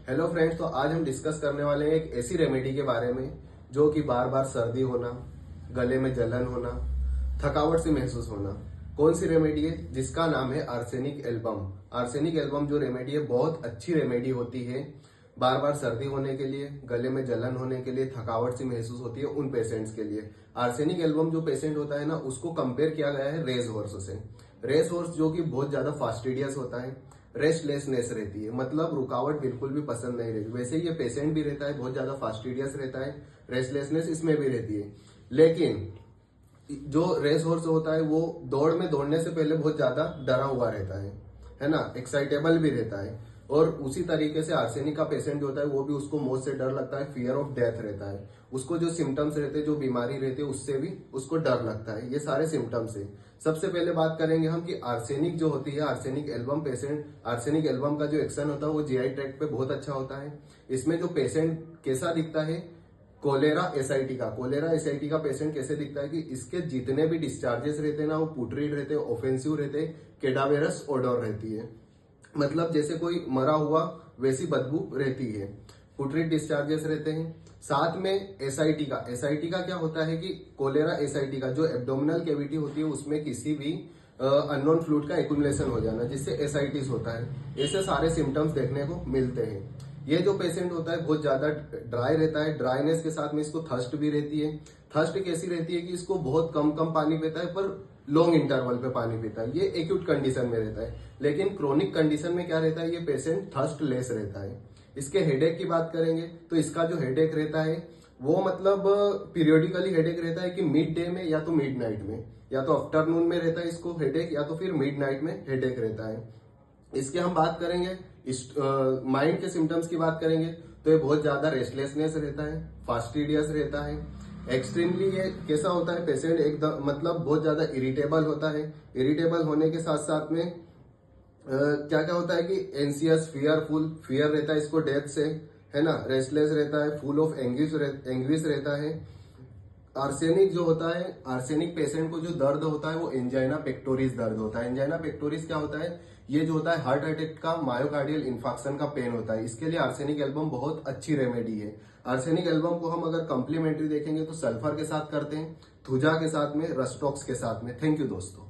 Hello friends, तो आज हम डिस्कस करने वाले हैं एक ऐसी रेमेडी के बारे में जो कि बार बार सर्दी होना, गले में जलन होना, थकावट सी महसूस होना। कौन सी रेमेडी है? जिसका नाम है आर्सेनिक एल्बम। आर्सेनिक एल्बम जो रेमेडी है बहुत अच्छी रेमेडी होती है बार बार सर्दी होने के लिए, गले में जलन होने के लिए, थकावट सी महसूस होती है उन पेशेंट्स के लिए। आर्सेनिक एल्बम जो पेशेंट होता है ना, उसको कंपेयर किया गया है रेस हॉर्स से। रेस हॉर्स जो कि बहुत ज्यादा फास्टिडियस होता है, रेस्टलेसनेस रहती है, मतलब रुकावट बिल्कुल भी पसंद नहीं रहती। वैसे ये पेशेंट भी रहता है, बहुत ज्यादा फास्टिडियस रहता है, रेस्टलेसनेस इसमें भी रहती है। लेकिन जो रेस हॉर्स होता है वो दौड़ में दौड़ने से पहले बहुत ज्यादा डरा हुआ रहता है ना, एक्साइटेबल भी रहता है। और उसी तरीके से आर्सेनिक का पेशेंट जो होता है वो भी, उसको मौत से डर लगता है, फियर ऑफ डेथ रहता है। उसको जो सिम्टम्स रहते हैं, जो बीमारी रहती है, उससे भी उसको डर लगता है। ये सारे सिम्टम्स है। सबसे पहले बात करेंगे हम कि आर्सेनिक जो होती है, arsenic album patient, arsenic album का जो एक्शन होता है वो जीआई ट्रैक्ट पे बहुत अच्छा होता है। इसमें जो पेशेंट कैसा दिखता है, कोलेरा एसआईटी का पेशेंट कैसे दिखता है कि इसके जितने भी डिस्चार्जेस रहते हैं ना, वो पुट्रीड रहते हैं, ऑफेंसिव रहते हैं, केडावेरस ओडोर रहती है। मतलब जैसे कोई मरा हुआ वैसी बदबू रहती है, पुट्रीड डिस्चार्जेस रहते हैं। साथ में एसआईटी का क्या होता है कि कोलेरा एसआईटी का जो एब्डोमिनल कैविटी होती है उसमें किसी भी अननोन फ्लूइड का एक्युमुलेशन हो जाना, जिससे एसआईटीज होता है। ऐसे सारे सिम्टम्स देखने को मिलते हैं। ये जो पेशेंट होता है बहुत ज्यादा ड्राई रहता है, ड्राइनेस के साथ में इसको थर्स्ट भी रहती है। थर्स्ट कैसी रहती है कि इसको बहुत कम कम पानी पीता है, पर लॉन्ग इंटरवल पे पानी पीता है। ये एक्यूट कंडीशन में रहता है। लेकिन क्रोनिक कंडीशन में क्या रहता है, ये पेशेंट थर्स्ट लेस रहता है। इसके हेडेक की बात करेंगे तो इसका जो हेडेक रहता है वो मतलब पीरियोडिकली हेडेक रहता है कि मिड डे में या तो मिड नाइट में, या तो आफ्टरनून में रहता है इसको हेडेक, या तो फिर मिड नाइट में हेडेक रहता है। इसके हम बात करेंगे, माइंड के सिम्टम्स की बात करेंगे तो ये बहुत ज्यादा रेस्टलेसनेस रहता है, फास्टिडियस रहता है। एक्सट्रीमली ये कैसा होता है, पेशेंट एकदम मतलब बहुत ज्यादा इरिटेबल होता है। इरिटेबल होने के साथ साथ में क्या क्या होता है कि एंसियस, फियर रहता है इसको डेथ से, है ना, रेस्टलेस रहता है, फुल ऑफ एंग्विश रहता है। आर्सेनिक जो होता है, आर्सेनिक पेशेंट को जो दर्द होता है वो एंजाइना पेक्टोरिस दर्द होता है। एंजाइना पेक्टोरिस क्या होता है, ये जो होता है हार्ट अटैक का, मायोकार्डियल इन्फाक्शन का पेन होता है। इसके लिए आर्सेनिक एल्बम बहुत अच्छी रेमेडी है। आर्सेनिक एल्बम को हम अगर कंप्लीमेंट्री देखेंगे तो सल्फर के साथ करते हैं, थुजा के साथ में, रस्टॉक्स के साथ में। थैंक यू दोस्तों।